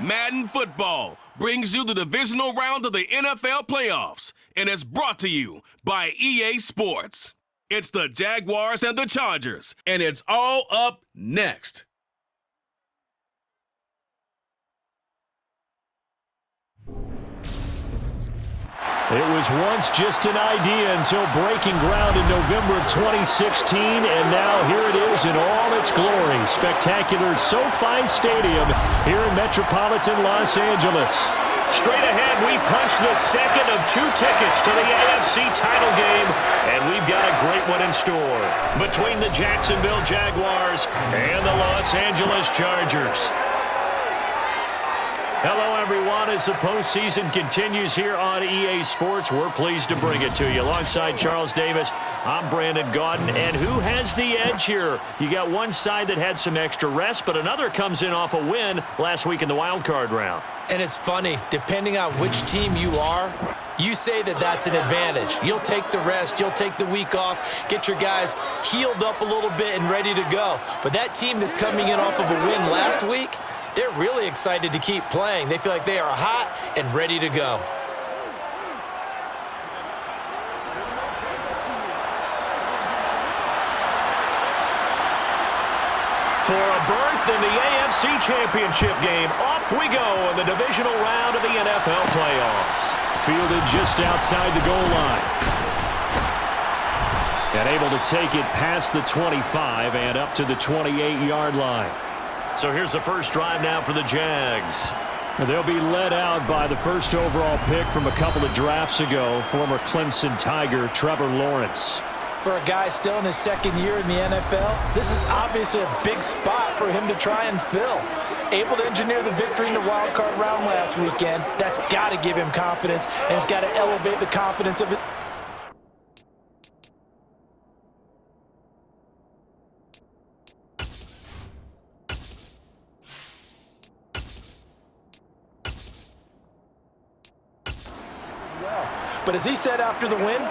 Madden Football brings you the divisional round of the NFL playoffs, and it's brought to you by EA Sports. It's the Jaguars and the Chargers, and it's all up next. It was once just an idea until breaking ground in November of 2016, and now here it is in all its glory. Spectacular SoFi Stadium here in metropolitan Los Angeles. Straight ahead, we punch the second of 2 tickets to the AFC title game, and we've got a great one in store between the Jacksonville Jaguars and the Los Angeles Chargers. Hello, everyone. As the postseason continues here on EA Sports, we're pleased to bring it to you. Alongside Charles Davis, I'm Brandon Gaudin. And who has the edge here? You got one side that had some extra rest, but another comes in off a win last week in the wild card round. And it's funny, depending on which team you are, you say that that's an advantage. You'll take the rest, you'll take the week off, get your guys healed up a little bit and ready to go. But that team that's coming in off of a win last week, they're really excited to keep playing. They feel like they are hot and ready to go. For a berth in the AFC Championship game, off we go in the divisional round of the NFL playoffs. Fielded just outside the goal line. And able to take it past the 25 and up to the 28-yard line. So here's the first drive now for the Jags. They'll be led out by the first overall pick from a couple of drafts ago, former Clemson Tiger Trevor Lawrence. For a guy still in his second year in the NFL, this is obviously a big spot for him to try and fill. Able to engineer the victory in the wild card round last weekend. That's got to give him confidence, and it's got to elevate the confidence of it. But as he said after the win,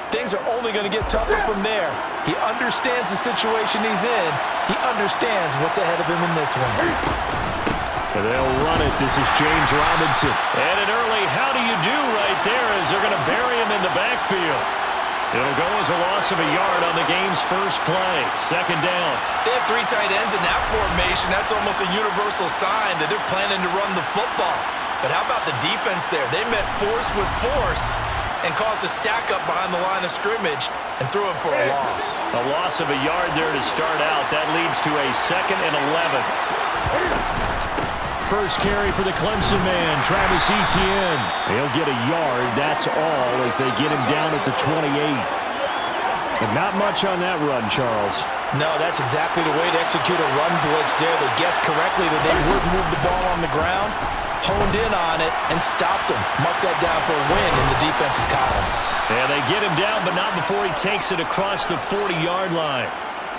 things are only going to get tougher from there. He understands the situation he's in. He understands what's ahead of him in this one. And they'll run it. This is James Robinson. And an early how do you do right there as they're going to bury him in the backfield. It'll go as a loss of a yard on the game's first play. Second down. They have 3 tight ends in that formation. That's almost a universal sign that they're planning to run the football. But how about the defense there? They met force with force and caused a stack up behind the line of scrimmage and threw him for a loss. A loss of a yard there to start out. That leads to a 2nd and 11. First carry for the Clemson man, Travis Etienne. He'll get a yard, that's all, as they get him down at the 28. And not much on that run, Charles. No, that's exactly the way to execute a run blitz there. They guessed correctly that they would move the ball on the ground, honed in on it, and stopped him. Marked that down for a win, and the defense has caught him. And they get him down, but not before he takes it across the 40-yard line.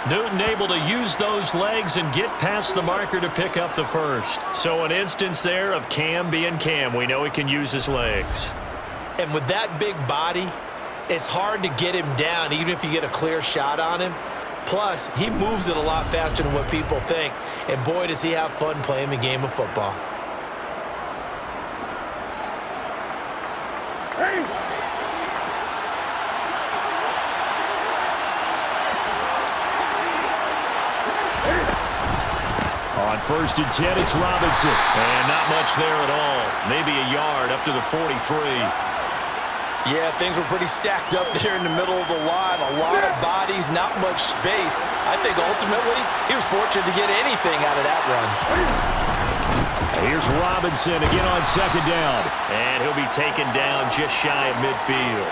Newton able to use those legs and get past the marker to pick up the first. So an instance there of Cam being Cam. We know he can use his legs. And with that big body, it's hard to get him down, even if you get a clear shot on him. Plus, he moves it a lot faster than what people think. And boy, does he have fun playing the game of football. On 1st and 10, it's Robinson. And not much there at all. Maybe a yard up to the 43. Yeah, things were pretty stacked up there in the middle of the line. A lot of bodies, not much space. I think ultimately he was fortunate to get anything out of that run. Here's Robinson again on 2nd down. And he'll be taken down just shy of midfield.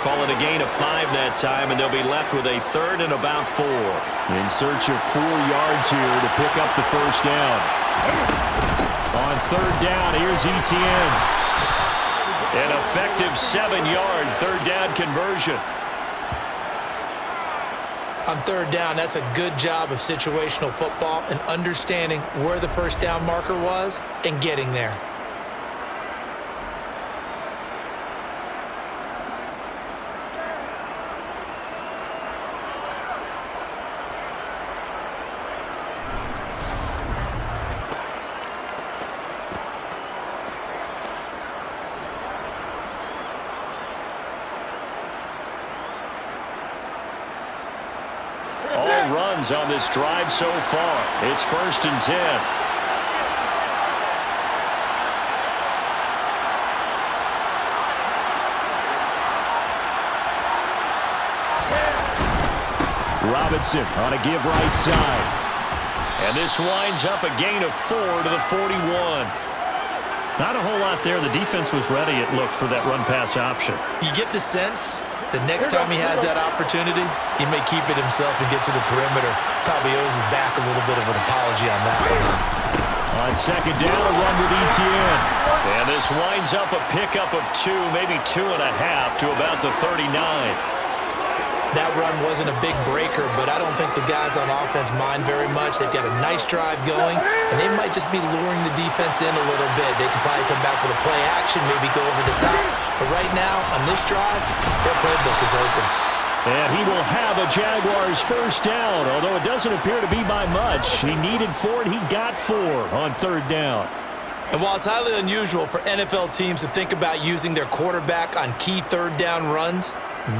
Call it a gain of 5 that time, and they'll be left with a 3rd and about 4. In search of 4 yards here to pick up the first down. On 3rd down, here's Etienne. An effective 7-yard 3rd down conversion. On 3rd down, that's a good job of situational football and understanding where the first down marker was and getting there. downs on this drive so far. It's 1st and 10. Robinson on a give right side. And this winds up a gain of 4 to the 41. Not a whole lot there. The defense was ready, it looked, for that run-pass option. You get the sense the next time he has that opportunity, he may keep it himself and get to the perimeter. Probably owes his back a little bit of an apology on that one. On 2nd down, a run with ETN. And this winds up a pickup of 2, maybe 2.5 to about the 39. That run wasn't a big breaker, but I don't think the guys on offense mind very much. They've got a nice drive going, and they might just be luring the defense in a little bit. They could probably come back with a play action, maybe go over the top. But right now, on this drive, their playbook is open. And he will have a Jaguars first down, although it doesn't appear to be by much. He needed 4, and he got 4 on 3rd down. And while it's highly unusual for NFL teams to think about using their quarterback on key 3rd down runs,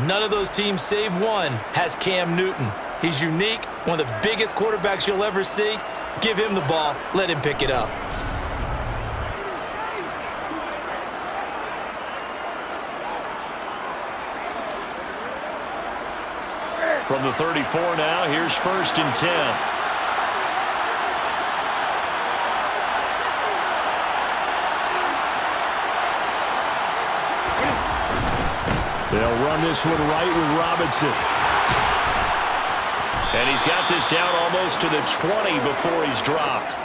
none of those teams, save one, has Cam Newton. He's unique, one of the biggest quarterbacks you'll ever see. Give him the ball, let him pick it up. From the 34 now, here's 1st and 10. They'll run this one right with Robinson. And he's got this down almost to the 20 before he's dropped.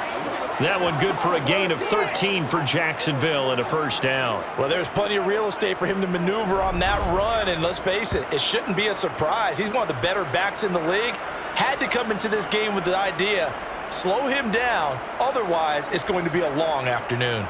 That one good for a gain of 13 for Jacksonville and a first down. Well, there's plenty of real estate for him to maneuver on that run, and let's face it, it shouldn't be a surprise. He's one of the better backs in the league. Had to come into this game with the idea, slow him down, otherwise it's going to be a long afternoon.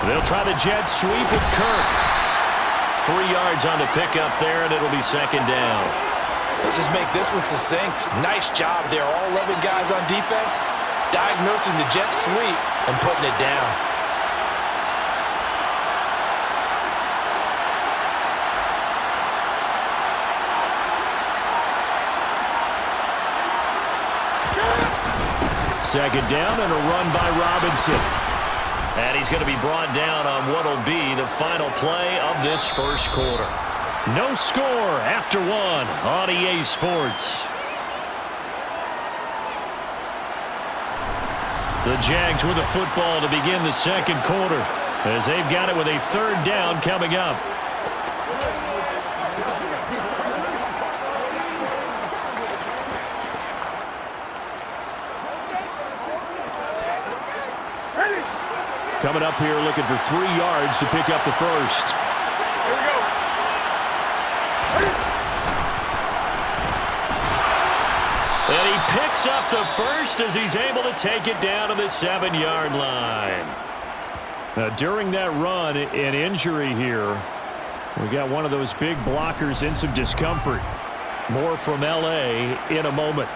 They'll try the jet sweep with Kirk. 3 yards on the pickup there, and it'll be 2nd down. Let's just make this one succinct. Nice job there. All 11 guys on defense diagnosing the jet sweep and putting it down. Second down and a run by Robinson. And he's going to be brought down on what will be the final play of this first quarter. No score after 1 on EA Sports. The Jags with the football to begin the second quarter as they've got it with a 3rd down coming up. Coming up here looking for 3 yards to pick up the first. Here we go. And he picks up the first as he's able to take it down to the 7-yard line. Now, during that run, an injury here. We got one of those big blockers in some discomfort. More from L.A. in a moment.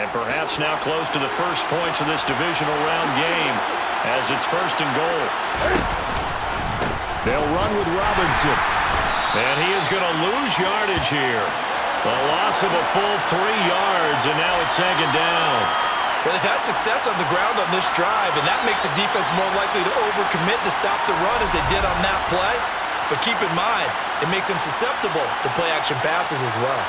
Perhaps now close to the first points of this divisional round game as it's 1st and goal. They'll run with Robinson. And he is going to lose yardage here. A loss of a full 3 yards, and now it's 2nd down. Well, they've had success on the ground on this drive, and that makes the defense more likely to overcommit to stop the run as they did on that play. But keep in mind, it makes them susceptible to play-action passes as well.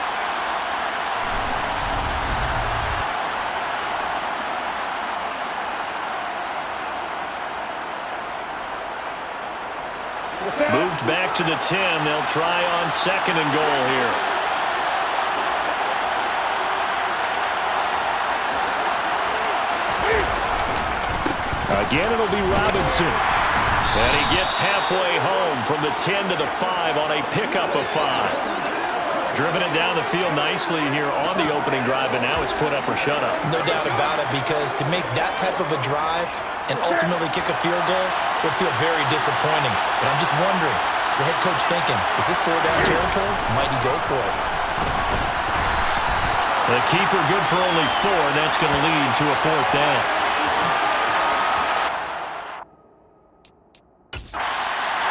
Moved back to the 10. They'll try on 2nd and goal here. Again, it'll be Robinson. And he gets halfway home from the 10 to the 5 on a pickup of 5. Driven it down the field nicely here on the opening drive, and now it's put up or shut up. No doubt about it, because to make that type of a drive and ultimately kick a field goal would feel very disappointing. And I'm just wondering, is the head coach thinking, is this 4-down territory? Might he go for it? The keeper good for only 4, and that's going to lead to a 4th down.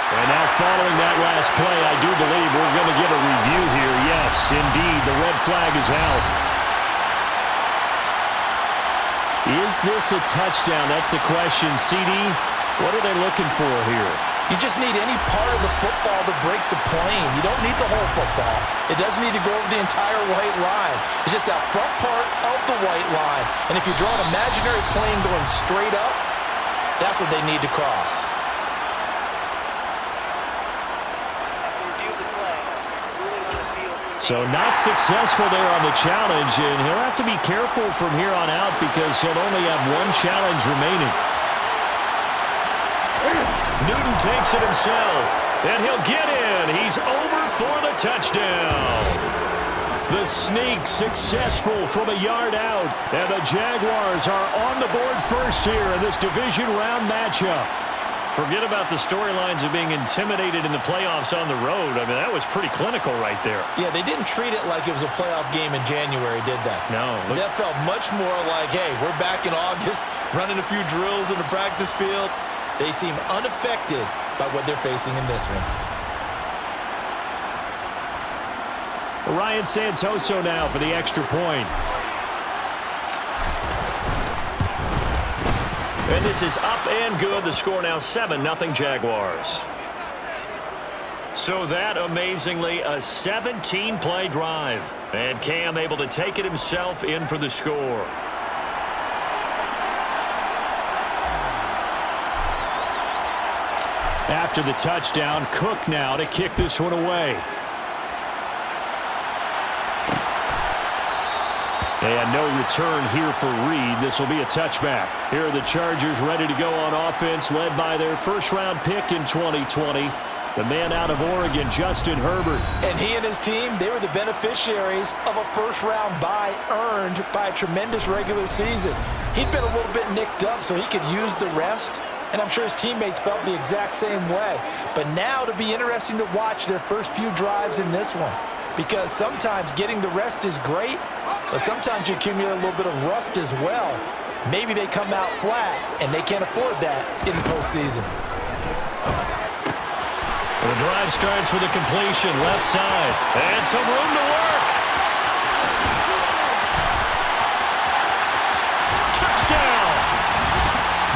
And now following that last play, I do believe we're going to get a review here. Yes, indeed, the red flag is out. Is this a touchdown? That's the question. CD, what are they looking for here? You just need any part of the football to break the plane. You don't need the whole football. It doesn't need to go over the entire white line. It's just that front part of the white line. And if you draw an imaginary plane going straight up, that's what they need to cross. So not successful there on the challenge, and he'll have to be careful from here on out because he'll only have one challenge remaining. Newton takes it himself, and he'll get in. He's over for the touchdown. The sneak successful from a yard out, and the Jaguars are on the board first here in this division round matchup. Forget about the storylines of being intimidated in the playoffs on the road. I mean, that was pretty clinical right there. Yeah, they didn't treat it like it was a playoff game in January, did they? No. That felt much more like, hey, we're back in August, running a few drills in the practice field. They seem unaffected by what they're facing in this one. Ryan Santoso now for the extra point. And this is up and good. The score now 7-0 Jaguars. So that, amazingly, a 17-play drive. And Cam able to take it himself in for the score. After the touchdown, Cook now to kick this one away. And no return here for Reed. This will be a touchback. Here are the Chargers ready to go on offense, led by their first-round pick in 2020, the man out of Oregon, Justin Herbert. And he and his team, they were the beneficiaries of a first-round bye earned by a tremendous regular season. He'd been a little bit nicked up, so he could use the rest, and I'm sure his teammates felt the exact same way. But now it'll be interesting to watch their first few drives in this one, because sometimes getting the rest is great, but sometimes you accumulate a little bit of rust as well. Maybe they come out flat, and they can't afford that in the postseason. The drive starts with a completion, left side, and some room to work. Touchdown!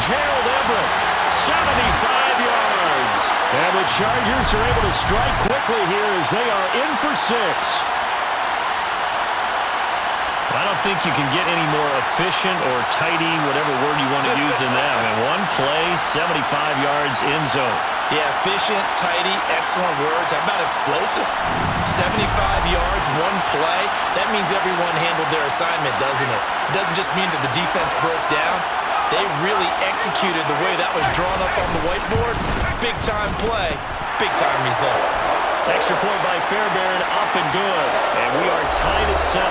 Gerald Everett, 75 yards. And the Chargers are able to strike quickly here as they are in for 6. I don't think you can get any more efficient or tidy, whatever word you want to use in that. I mean, one play, 75 yards in zone. Yeah, efficient, tidy, excellent words. How about explosive? 75 yards, one play. That means everyone handled their assignment, doesn't it? It doesn't just mean that the defense broke down. They really executed the way that was drawn up on the whiteboard. Big-time play, big-time result. Extra point by Fairbairn, up and good. And we are tied at 7.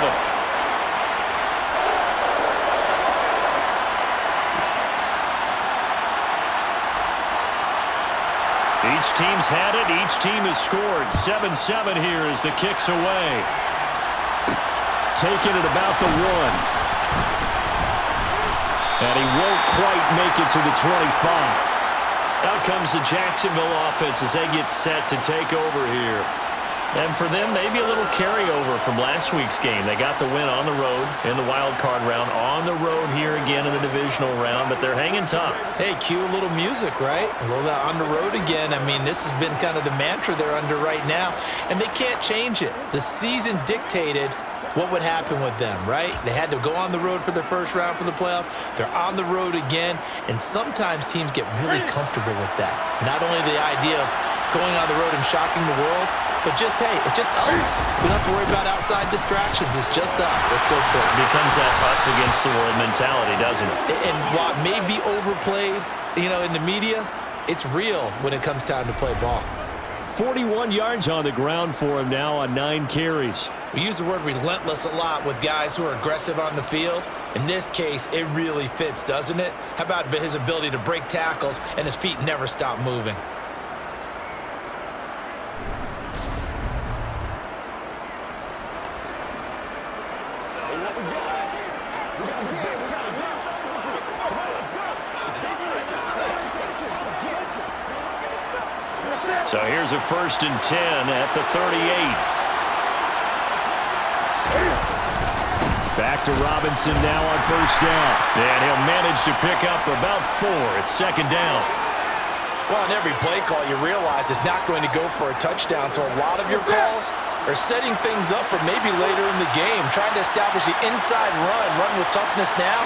Each team's had it. Each team has scored. 7-7 here as the kick's away. Taking it about the 1. And he won't quite make it to the 25. Out comes the Jacksonville offense as they get set to take over here. And for them, maybe a little carryover from last week's game. They got the win on the road in the wild card round, on the road here again in the divisional round, but they're hanging tough. Hey, cue a little music, right? A little on the road again. I mean, this has been kind of the mantra they're under right now, and they can't change it. The season dictated what would happen with them, right? They had to go on the road for their first round for the playoffs. They're on the road again, and sometimes teams get really comfortable with that. Not only the idea of going on the road and shocking the world, but just, hey, it's just us. We don't have to worry about outside distractions. It's just us. Let's go play. It becomes that us against the world mentality, doesn't it? And while it may be overplayed, you know, in the media, it's real when it comes time to play ball. 41 yards on the ground for him now on 9 carries. We use the word relentless a lot with guys who are aggressive on the field. In this case, it really fits, doesn't it? How about his ability to break tackles and his feet never stop moving? So here's a 1st and 10 at the 38. Back to Robinson now on 1st down. And he'll manage to pick up about 4. It's 2nd down. Well, on every play call, you realize it's not going to go for a touchdown. So a lot of your calls are setting things up for maybe later in the game, trying to establish the inside run with toughness now,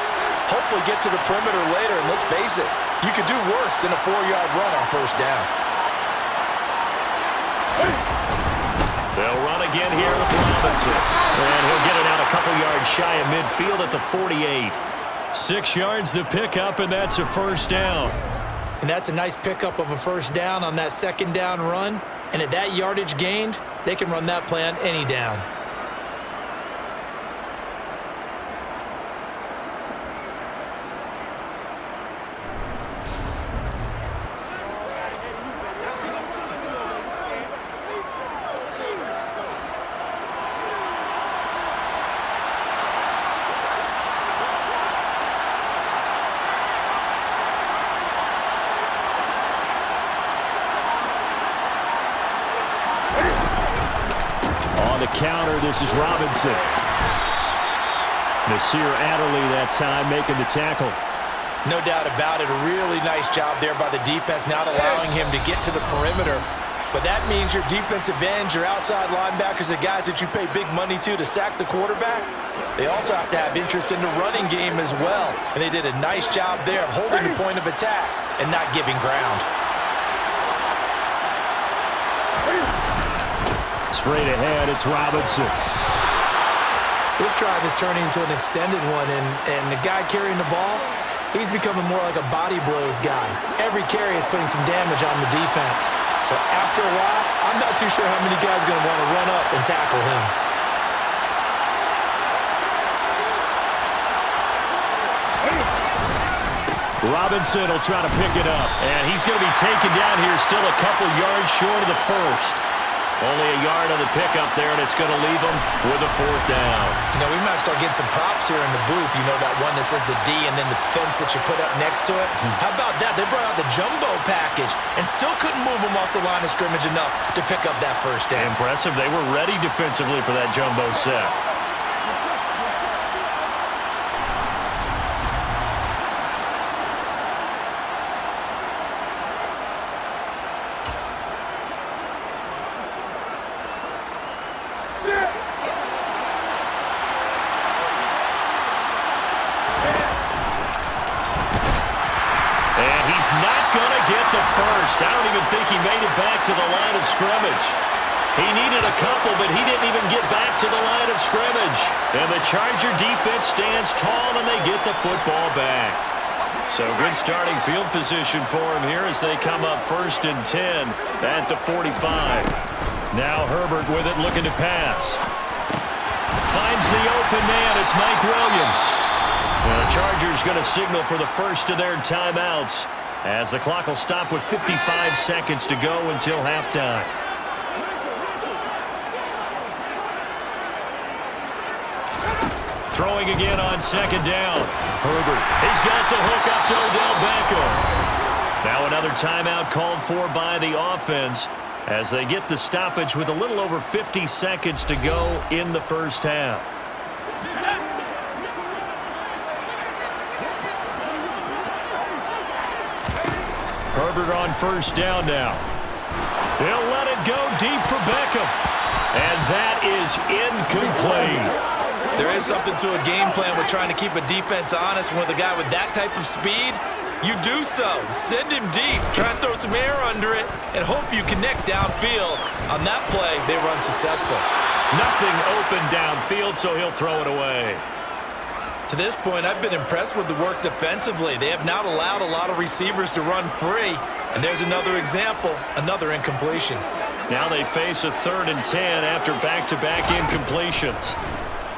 hopefully get to the perimeter later. And let's face it, you could do worse than a 4-yard run on 1st down. They'll run again here with Robinson. And he'll get it out a couple yards shy of midfield at the 48. 6 yards the pickup, and that's a 1st down. And that's a nice pickup of a 1st down on that 2nd down run. And at that yardage gained, they can run that play on any down. Counter, this is Robinson. Nasir Adderley that time making the tackle. No doubt about it. A really nice job there by the defense, not allowing him to get to the perimeter. But that means your defensive ends, your outside linebackers, the guys that you pay big money to sack the quarterback, they also have to have interest in the running game as well. And they did a nice job there of holding the point of attack and not giving ground. Straight ahead, it's Robinson. This drive is turning into an extended one, and the guy carrying the ball, he's becoming more like a body blows guy. Every carry is putting some damage on the defense. So after a while, I'm not too sure how many guys are going to want to run up and tackle him. Robinson will try to pick it up, and he's going to be taken down here still a couple yards short of the 1st. Only a yard on the pickup there, and it's going to leave them with a 4th down. You know, we might start getting some props here in the booth. You know, that one that says the D and then the fence that you put up next to it. How about that? They brought out the jumbo package and still couldn't move them off the line of scrimmage enough to pick up that 1st down. Impressive. They were ready defensively for that jumbo set. I don't even think he made it back to the line of scrimmage. He needed a couple, but he didn't even get back to the line of scrimmage. And the Charger defense stands tall, and they get the football back. So good starting field position for him here as they come up 1st and 10 at the 45. Now Herbert with it, looking to pass. Finds the open man. It's Mike Williams. And the Chargers going to signal for the first of their timeouts, as the clock will stop with 55 seconds to go until halftime. Throwing again on 2nd down. Herbert, he's got the hook up to Odell Beckham. Now another timeout called for by the offense as they get the stoppage with a little over 50 seconds to go in the 1st half. Herbert on 1st down now. He'll let it go deep for Beckham. And that is incomplete. There is something to a game plan with trying to keep a defense honest. With a guy with that type of speed, you do so. Send him deep. Try and throw some air under it and hope you connect downfield. On that play, they were unsuccessful. Nothing open downfield, so he'll throw it away. To this point, I've been impressed with the work defensively. They have not allowed a lot of receivers to run free, And there's another example, another incompletion. Now they face a 3rd and 10 after back-to-back incompletions.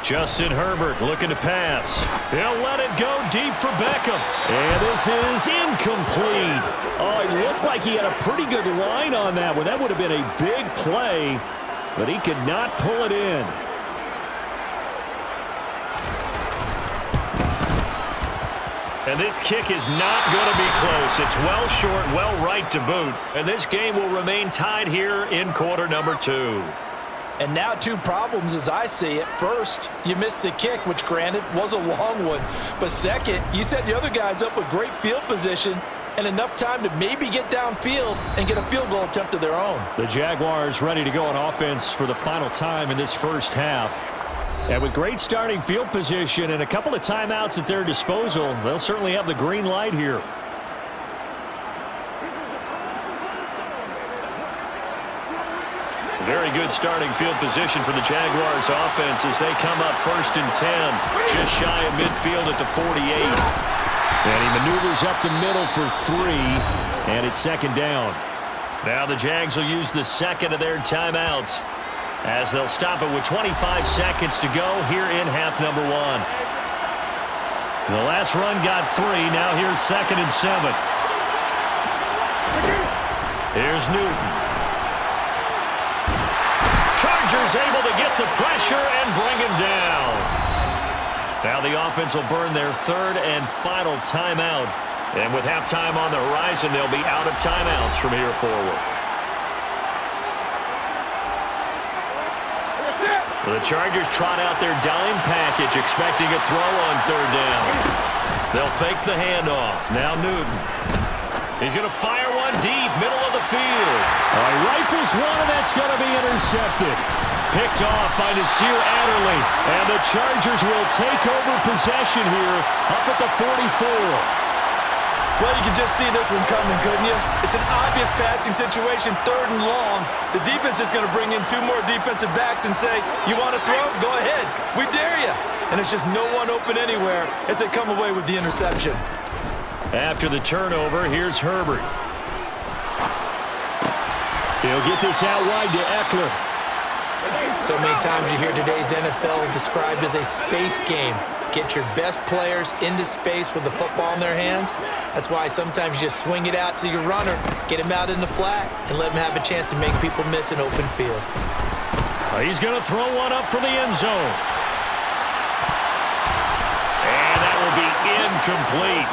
Justin Herbert looking to pass. He'll let it go deep for Beckham. And this is incomplete. Oh, it looked like he had a pretty good line on that one. That would have been a big play, but he could not pull it in. And this kick is not going to be close. It's well short, well right to boot. And this game will remain tied here in quarter number 2. And now 2 problems as I see it. First, you missed the kick, which granted was a long one. But second, you set the other guys up with great field position and enough time to maybe get downfield and get a field goal attempt of their own. The Jaguars ready to go on offense for the final time in this first half. And with great starting field position and a couple of timeouts at their disposal, they'll certainly have the green light here. Very good starting field position for the Jaguars offense as they come up 1st and 10. Just shy of midfield at the 48. And he maneuvers up the middle for 3, and it's 2nd down. Now the Jags will use the 2nd of their timeouts as they'll stop it with 25 seconds to go here in half number 1. The last run got 3. Now here's 2nd and 7. Here's Newton. Chargers able to get the pressure and bring him down. Now the offense will burn their 3rd and final timeout. And with halftime on the horizon, they'll be out of timeouts from here forward. The Chargers trot out their dime package, expecting a throw on 3rd down. They'll fake the handoff. Now Newton. He's going to fire one deep, middle of the field. He rifles one, and that's going to be intercepted. Picked off by Nasir Adderley. And the Chargers will take over possession here up at the 44. Well, you can just see this one coming, couldn't you? It's an obvious passing situation, 3rd and long. The defense is going to bring in 2 more defensive backs and say, you want to throw? Go ahead. We dare you. And it's just no one open anywhere as they come away with the interception. After the turnover, here's Herbert. He'll get this out wide to Eckler. So many times you hear today's NFL described as a space game. Get your best players into space with the football in their hands. That's why sometimes you just swing it out to your runner, get him out in the flat, and let him have a chance to make people miss an open field. He's going to throw one up for the end zone. And that will be incomplete.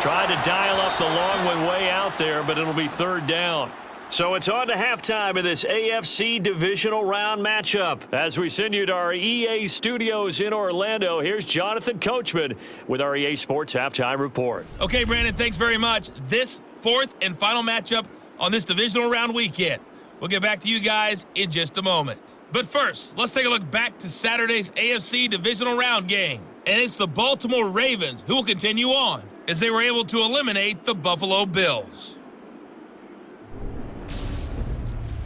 Tried to dial up the long one way out there, but it'll be 3rd down. So it's on to halftime in this AFC divisional round matchup. As we send you to our EA studios in Orlando, here's Jonathan Coachman with our EA Sports Halftime Report. Okay, Brandon, thanks very much. This 4th and final matchup on this divisional round weekend. We'll get back to you guys in just a moment. But first, let's take a look back to Saturday's AFC divisional round game. And it's the Baltimore Ravens who will continue on as they were able to eliminate the Buffalo Bills.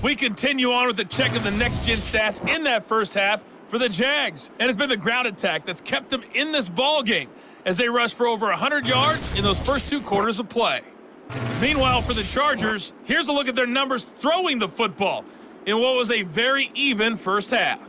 We continue on with the check of the next-gen stats in that first half for the Jags. And it's been the ground attack that's kept them in this ball game as they rushed for over 100 yards in those first 2 quarters of play. Meanwhile, for the Chargers, here's a look at their numbers throwing the football in what was a very even first half.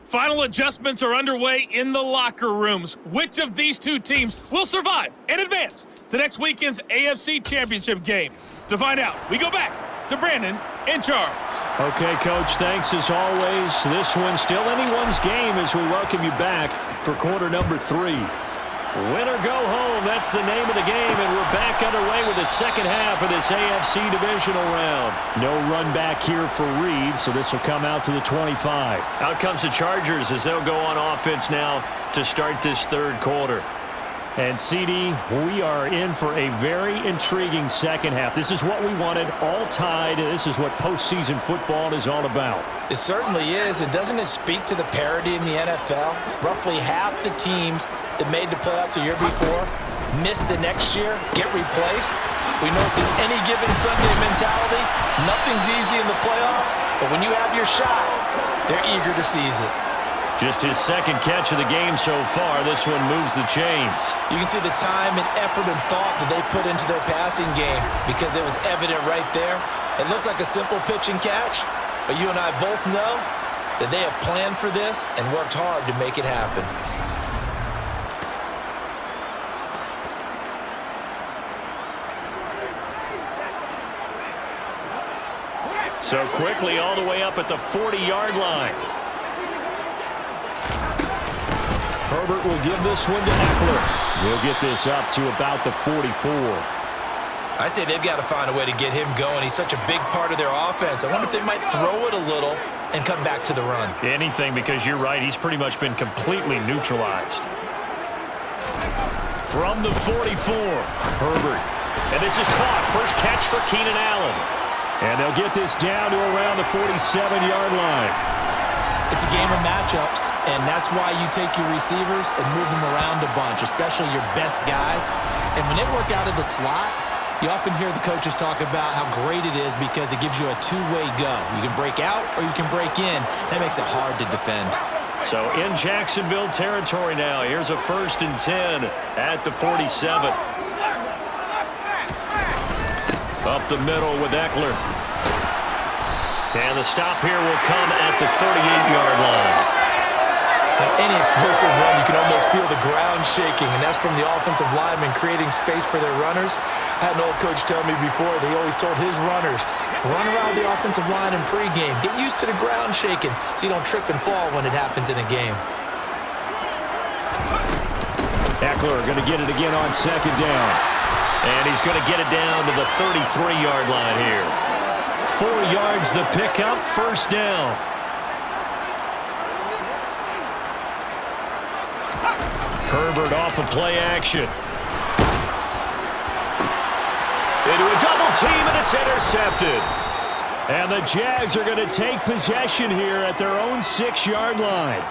Final adjustments are underway in the locker rooms. Which of these 2 teams will survive and advance to next weekend's AFC Championship game? To find out, we go back to Brandon and Charles. Okay, Coach, thanks as always. This one's still anyone's game as we welcome you back for quarter number 3. Win or go home, that's the name of the game, and we're back underway with the second half of this AFC divisional round. No run back here for Reed, so this will come out to the 25. Out comes the Chargers as they'll go on offense now to start this 3rd quarter. And, CD, we are in for a very intriguing second half. This is what we wanted, all tied. This is what postseason football is all about. It certainly is. And doesn't it speak to the parity in the NFL? Roughly half the teams that made the playoffs the year before miss the next year, get replaced. We know it's an any given Sunday mentality. Nothing's easy in the playoffs, but when you have your shot, they're eager to seize it. Just his second catch of the game so far. This one moves the chains. You can see the time and effort and thought that they put into their passing game because it was evident right there. It looks like a simple pitch and catch, but you and I both know that they have planned for this and worked hard to make it happen. So quickly all the way up at the 40-yard line. Herbert will give this one to Eckler. He'll get this up to about the 44. I'd say they've got to find a way to get him going. He's such a big part of their offense. I wonder if they might throw it a little and come back to the run. Anything, because you're right. He's pretty much been completely neutralized. From the 44, Herbert. And this is caught. First catch for Keenan Allen. And they'll get this down to around the 47-yard line. It's a game of matchups, and that's why you take your receivers and move them around a bunch, especially your best guys. And when they work out of the slot, you often hear the coaches talk about how great it is because it gives you a two-way go. You can break out or you can break in. That makes it hard to defend. So in Jacksonville territory now. Here's a 1st and 10 at the 47. Up the middle with Eckler. And the stop here will come at the 38-yard line. Any explosive run, you can almost feel the ground shaking, and that's from the offensive linemen creating space for their runners. I had an old coach tell me before, they always told his runners, run around the offensive line in pregame. Get used to the ground shaking so you don't trip and fall when it happens in a game. Eckler going to get it again on 2nd down. And he's going to get it down to the 33-yard line here. 4 yards the pickup, 1st down. Herbert off of play action. Into a double team, and it's intercepted. And the Jags are going to take possession here at their own 6-yard line.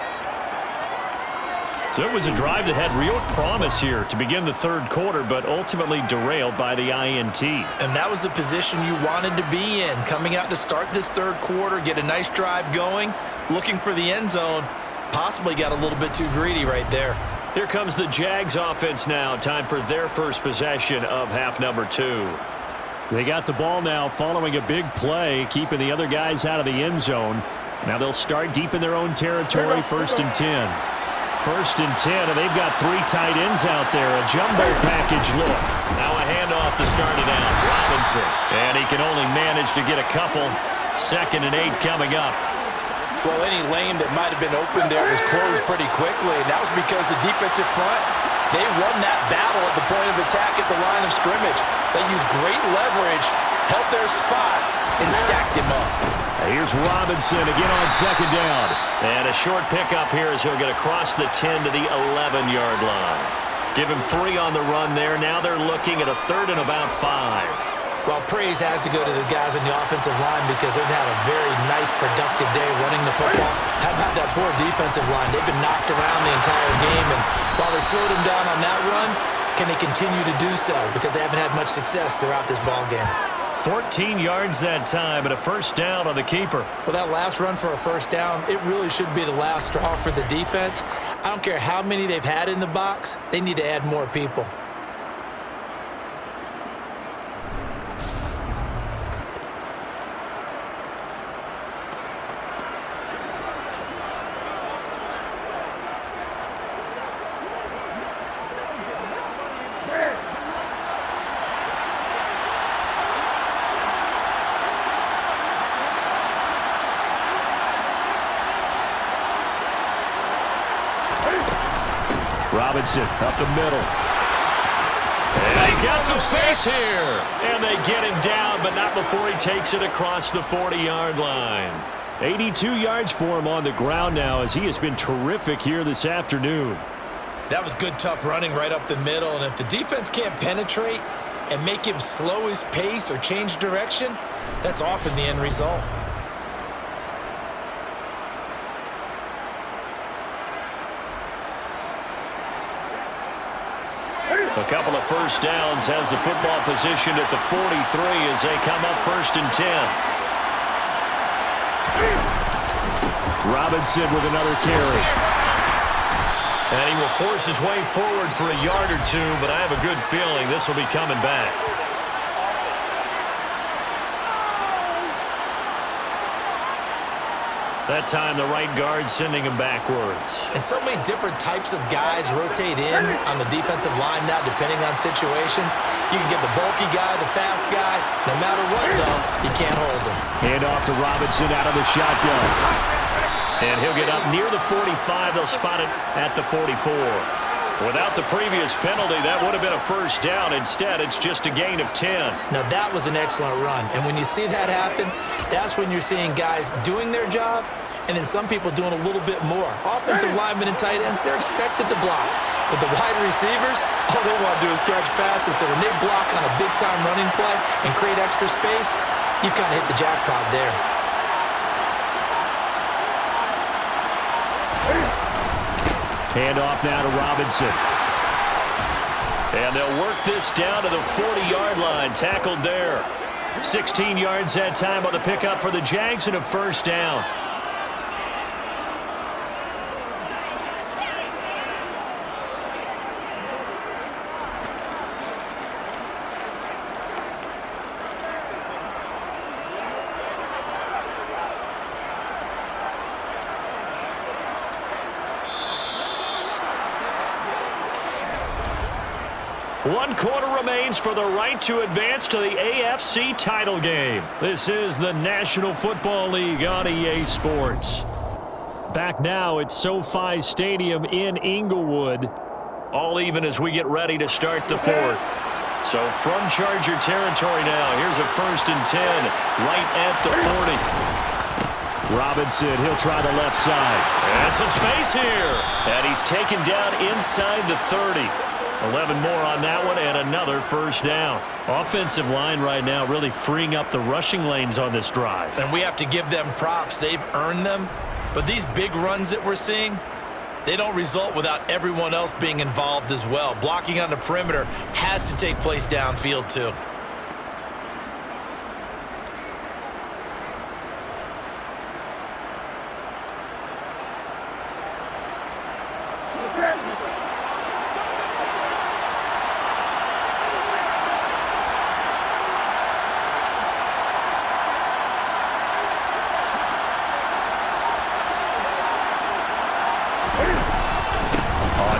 So it was a drive that had real promise here to begin the 3rd quarter, but ultimately derailed by the INT. And that was the position you wanted to be in, coming out to start this 3rd quarter, get a nice drive going, looking for the end zone. Possibly got a little bit too greedy right there. Here comes the Jags offense now. Time for their first possession of half number 2. They got the ball now following a big play, keeping the other guys out of the end zone. Now they'll start deep in their own territory, 1st and 10. 1st and 10, and they've got 3 tight ends out there. A jumbo package look. Now a handoff to start it out. Robinson. And he can only manage to get a couple. 2nd and 8 coming up. Well, any lane that might have been open there was closed pretty quickly, and that was because the defensive front, they won that battle at the point of attack at the line of scrimmage. They used great leverage, held their spot, and stacked him up. Here's Robinson again on 2nd down. And a short pickup here as he'll get across the 10 to the 11-yard line. Give him 3 on the run there. Now they're looking at a 3rd and about 5. Well, praise has to go to the guys on the offensive line because they've had a very nice, productive day running the football. How about that poor defensive line? They've been knocked around the entire game, and while they slowed them down on that run, can they continue to do so? Because they haven't had much success throughout this ball game. 14 yards that time and a 1st down on the keeper. Well, that last run for a 1st down, it really should be the last straw for the defense. I don't care how many they've had in the box. They need to add more people. Robinson up the middle. And he's got some space here. And they get him down, but not before he takes it across the 40-yard line. 82 yards for him on the ground now as he has been terrific here this afternoon. That was good, tough running right up the middle. And if the defense can't penetrate and make him slow his pace or change direction, that's often the end result. A couple of 1st downs has the football positioned at the 43 as they come up 1st and 10. Robinson with another carry. And he will force his way forward for a yard or two, but I have a good feeling this will be coming back. That time, the right guard sending him backwards. And so many different types of guys rotate in on the defensive line now, depending on situations. You can get the bulky guy, the fast guy. No matter what, though, you can't hold him. Hand off to Robinson out of the shotgun. And he'll get up near the 45. They'll spot it at the 44. Without the previous penalty, that would have been a first down. Instead, it's just a gain of 10. Now, that was an excellent run. And when you see that happen, that's when you're seeing guys doing their job and then some people doing a little bit more. Offensive linemen and tight ends, they're expected to block. But the wide receivers, all they want to do is catch passes. So when they block on a big-time running play and create extra space, you've kind of hit the jackpot there. Hand off now to Robinson. And they'll work this down to the 40-yard line. Tackled there. 16 yards that time on the pickup for the Jags and a first down. One quarter remains for the right to advance to the AFC title game. This is the National Football League on EA Sports. Back now at SoFi Stadium in Inglewood. All even as we get ready to start the fourth. So from Charger territory now, here's a 1st and 10 right at the 40. Robinson, he'll try the left side. And some space here. And he's taken down inside the 30. 11 more on that one and another first down. Offensive line right now really freeing up the rushing lanes on this drive. And we have to give them props. They've earned them. But these big runs that we're seeing, they don't result without everyone else being involved as well. Blocking on the perimeter has to take place downfield too.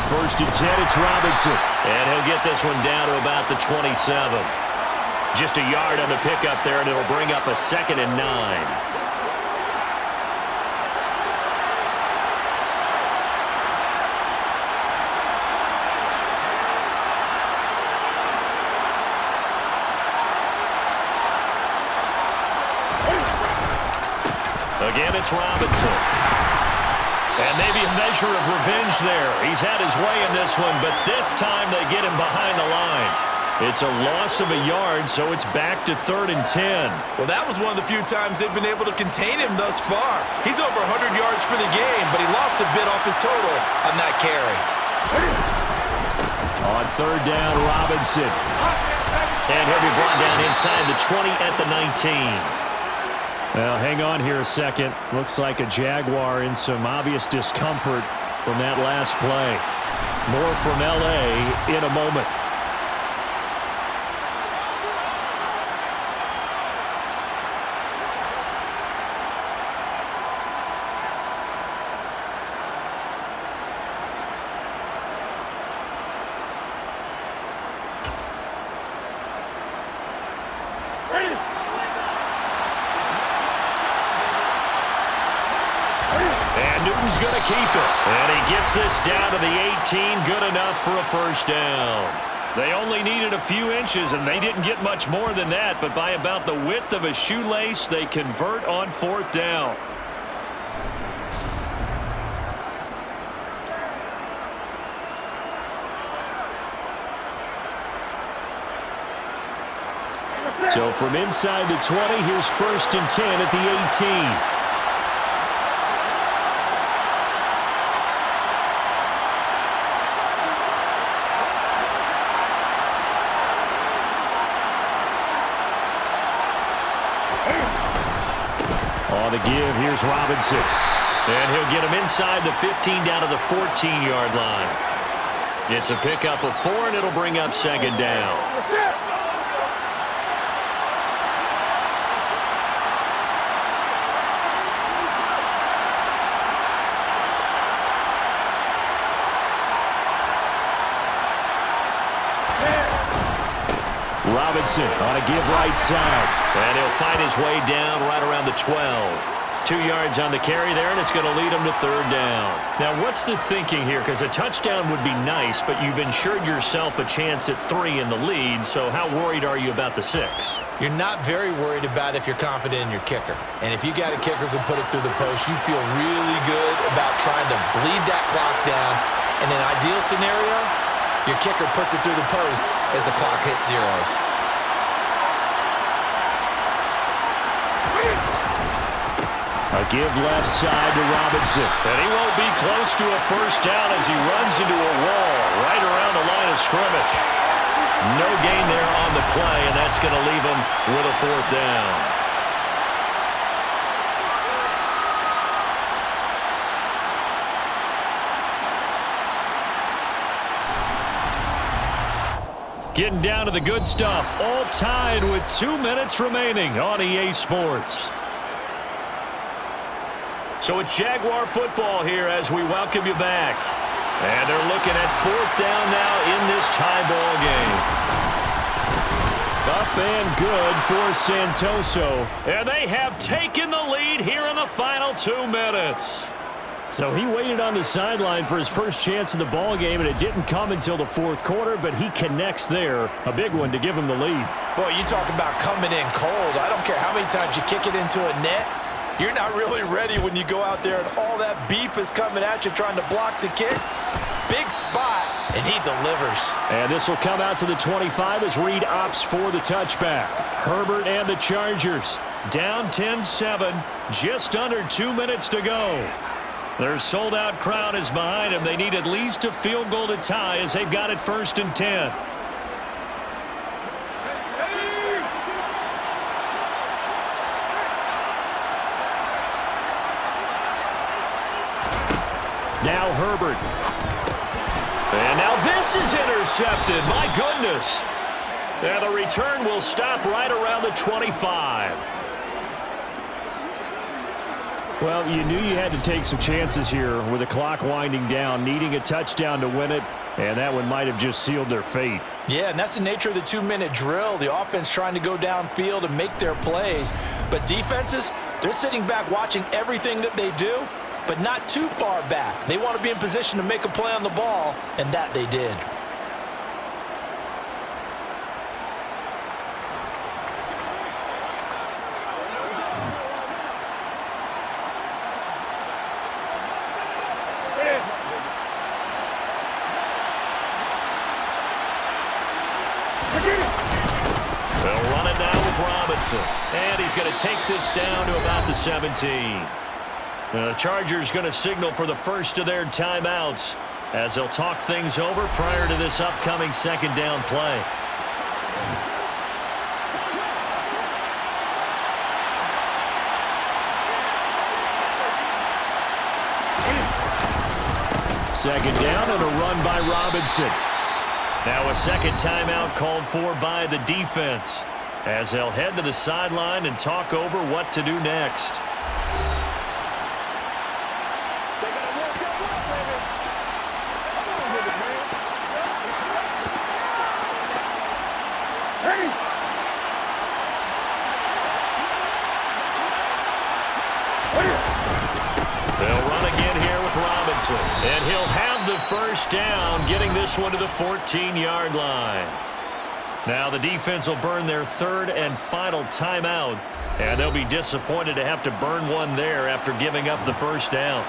First and 10, it's Robinson. And he'll get this one down to about the 27. Just a yard on the pickup there, and it'll bring up a 2nd and 9. Again, it's Robinson. And maybe a measure of revenge there. He's had his way in this one, but this time they get him behind the line. It's a loss of a yard, so it's back to 3rd and 10. Well, that was one of the few times they've been able to contain him thus far. He's over 100 yards for the game, but he lost a bit off his total on that carry. On 3rd down, Robinson. And he'll be brought down inside the 20 at the 19. Well, hang on here a second. Looks like a Jaguar in some obvious discomfort from that last play. More from L.A. in a moment. Newton's going to keep it. And he gets this down to the 18. Good enough for a first down. They only needed a few inches, and they didn't get much more than that. But by about the width of a shoelace, they convert on 4th down. So from inside the 20, here's 1st and 10 at the 18. On the give, here's Robinson. And he'll get him inside the 15 down to the 14-yard line. It's a pickup of 4, and it'll bring up second down. Robinson on a give right side. And he'll find his way down right around the 12. 2 yards on the carry there, and it's going to lead him to third down. Now, what's the thinking here? Because a touchdown would be nice, but you've ensured yourself a chance at 3 in the lead, so how worried are you about the 6? You're not very worried about if you're confident in your kicker. And if you got a kicker who can put it through the post, you feel really good about trying to bleed that clock down. In an ideal scenario, your kicker puts it through the post as the clock hits zeros. A give left side to Robinson. And he won't be close to a first down as he runs into a wall right around the line of scrimmage. No gain there on the play, and that's going to leave him with a fourth down. Getting down to the good stuff, all tied with 2 minutes remaining on EA Sports. So it's Jaguar football here as we welcome you back. And they're looking at fourth down now in this tie ball game. Up and good for Santoso. And they have taken the lead here in the final 2 minutes. So he waited on the sideline for his first chance in the ball game, and it didn't come until the fourth quarter, but he connects there. A big one to give him the lead. Boy, you talk about coming in cold. I don't care how many times you kick it into a net. You're not really ready when you go out there and all that beef is coming at you trying to block the kick. Big spot, and he delivers. And this will come out to the 25 as Reed opts for the touchback. Herbert and the Chargers down 10-7, just under 2 minutes to go. Their sold-out crowd is behind them. They need at least a field goal to tie as they've got it 1st and 10. Now Herbert. And now this is intercepted. My goodness. And the return will stop right around the 25. Well, you knew you had to take some chances here with the clock winding down, needing a touchdown to win it, and that one might have just sealed their fate. Yeah, and that's the nature of the 2-minute drill. The offense trying to go downfield and make their plays. But defenses, they're sitting back watching everything that they do, but not too far back. They want to be in position to make a play on the ball, and that they did. They'll run it now with Robinson. And he's going to take this down to about the 17. The Chargers going to signal for the first of their timeouts as they'll talk things over prior to this upcoming second down play. Second down and a run by Robinson. Now a second timeout called for by the defense as they'll head to the sideline and talk over what to do next. They'll run again here with Robinson. And he'll have the first down, getting this one to the 14-yard line. Now the defense will burn their third and final timeout. And they'll be disappointed to have to burn one there after giving up the first down.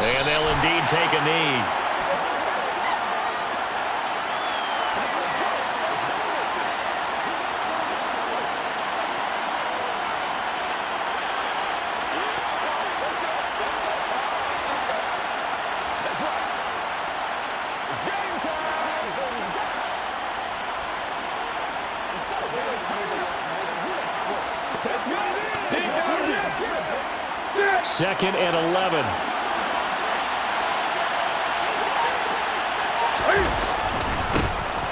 And they'll indeed take a knee. Second and 11.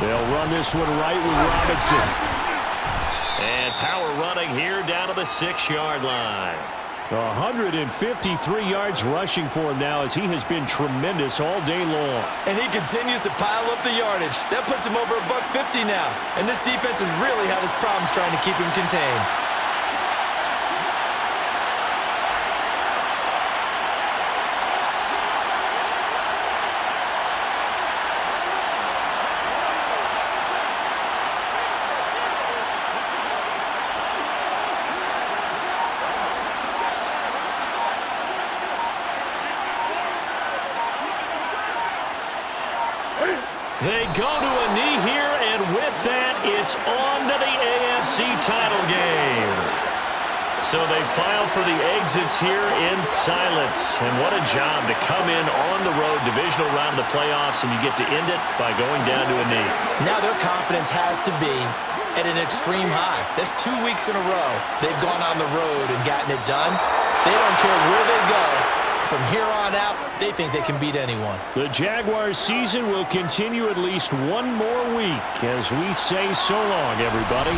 They'll run this one right with Robinson. And power running here down to the 6-yard line. 153 yards rushing for him now as he has been tremendous all day long. And he continues to pile up the yardage. That puts him over $150 now. And this defense has really had its problems trying to keep him contained. They go to a knee here, and with that, it's on to the AFC title game. So they file for the exits here in silence. And what a job to come in on the road, divisional round of the playoffs, and you get to end it by going down to a knee. Now their confidence has to be at an extreme high. That's 2 weeks in a row they've gone on the road and gotten it done. They don't care where they go. From here on out, they think they can beat anyone. The Jaguars season will continue at least one more week as we say so long, everybody.